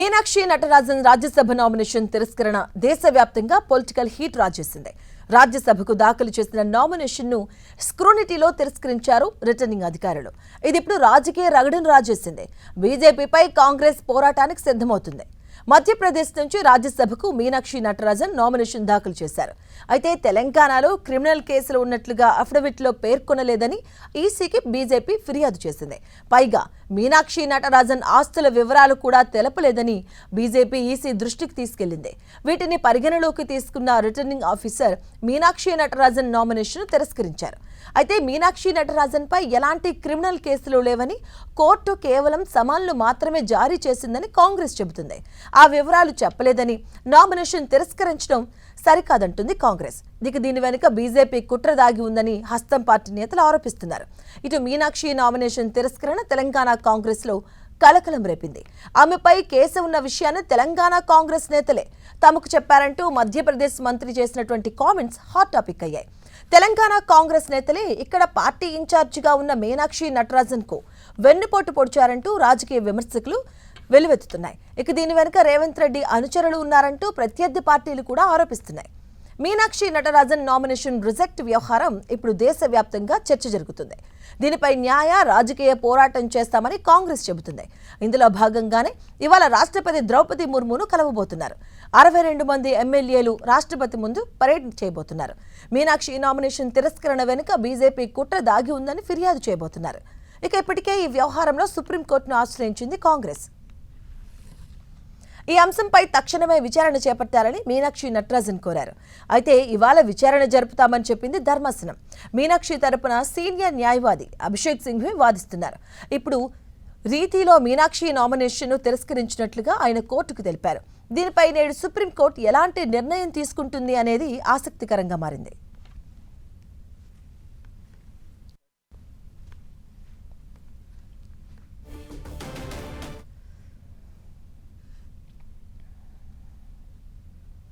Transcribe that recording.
Meenakshi Natarajan Rajya Sabha nomination తిరస్కరణ దేశవ్యాప్తంగా political heat రాజేసింది. రాజ్యసభకు దాఖలు చేసిన నామినేషన్ను స్క్రూనిటీలో తిరస్కరించారు రిటర్నింగ్ అధికారులు. ఇది ఇప్పుడు రాజకీయ రగడను రాజేసింది. బీజేపీపై కాంగ్రెస్ పోరాటానికి సిద్ధమవుతుంది. మధ్యప్రదేశ్ నుంచి రాజ్యసభకు మీనాక్షి నటరాజన్ నామినేషన్ దాఖలు చేశారు. అయితే తెలంగాణలో క్రిమినల్ కేసులు ఉన్నట్లుగా అఫిడవిట్లో పేర్కొనలేదని ఈసీకి బీజేపీ ఫిర్యాదు చేసింది. పైగా మీనాక్షి నటరాజన్ ఆస్తుల వివరాలు కూడా తెలపలేదని బీజేపీ ఈసీ దృష్టికి తీసుకెళ్లింది. వీటిని పరిగణలోకి తీసుకున్న returning officer Meenakshi Natarajan nomination తిరస్కరించారు. అయితే మీనాక్షి నటరాజన్ పై ఎలాంటి క్రిమినల్ కేసులు లేవని, కోర్టు కేవలం సమన్లు మాత్రమే జారీ చేసిందని కాంగ్రెస్ చెబుతుంది. ఆ వివరాలు చెప్పలేదని నామినేషన్ తిరస్కరించడం సరికాదంటుంది కాంగ్రెస్. దీని వెనుక బీజేపీ కుట్ర దాగి ఉందని హస్తం పార్టీ నేతలు ఆరోపిస్తున్నారు. ఇటు మీనాక్షి నామినేషన్ తిరస్కరణ తెలంగాణ కాంగ్రెస్ లో కలకలం రేపింది. ఆమెపై కేసు ఉన్న విషయాన్ని తెలంగాణ కాంగ్రెస్ నేతలే తమకు చెప్పారంటూ మధ్యప్రదేశ్ మంత్రి చేసినటువంటి కామెంట్స్ హాట్ టాపిక్ అయ్యాయి. తెలంగాణ కాంగ్రెస్ నేతలే ఇక్కడ పార్టీ ఇన్ఛార్జిగా ఉన్న మీనాక్షి నటరాజన్ కు వెన్నుపోటు పొడిచారంటూ రాజకీయ విమర్శకులు వెలువెత్తుతున్నాయి. దీని వెనుక రేవంత్ రెడ్డి అనుచరులు ఉన్నారంటూ ప్రత్యర్థి పార్టీలు కూడా ఆరోపిస్తున్నాయి. మీనాక్షి నటరాజన్ నామినేషన్ రిజెక్ట్ వ్యవహారం ఇప్పుడు దేశవ్యాప్తంగా చర్చ జరుగుతుంది. దీనిపై న్యాయ రాజకీయ పోరాటం చేస్తామని కాంగ్రెస్ చెబుతుంది. ఇందులో భాగంగానే ఇవాళ రాష్ట్రపతి ద్రౌపది ముర్మును కలవబోతున్నారు. 62 మంది ఎమ్మెల్యేలు రాష్ట్రపతి ముందు పరేడ్ చేయబోతున్నారు. మీనాక్షి నామినేషన్ తిరస్కరణ వెనుక బీజేపీ కుట్ర దాగి ఉందని ఫిర్యాదు చేయబోతున్నారు. ఇప్పటికే ఈ వ్యవహారంలో సుప్రీంకోర్టును ఆశ్రయించింది కాంగ్రెస్. ఈ అంశంపై తక్షణమే విచారణ చేపట్టాలని మీనాక్షి నటరాజన్ కోరారు. అయితే ఇవాళ విచారణ జరుపుతామని చెప్పింది ధర్మాసనం. మీనాక్షి తరపున సీనియర్ న్యాయవాది అభిషేక్ సింఘ్వి వాదిస్తున్నారు. ఇప్పుడు రీతిలో మీనాక్షి నామినేషన్ను తిరస్కరించినట్లుగా ఆయన కోర్టుకు తెలిపారు. దీనిపై నేడు సుప్రీంకోర్టు ఎలాంటి నిర్ణయం తీసుకుంటుంది అనేది ఆసక్తికరంగా మారింది.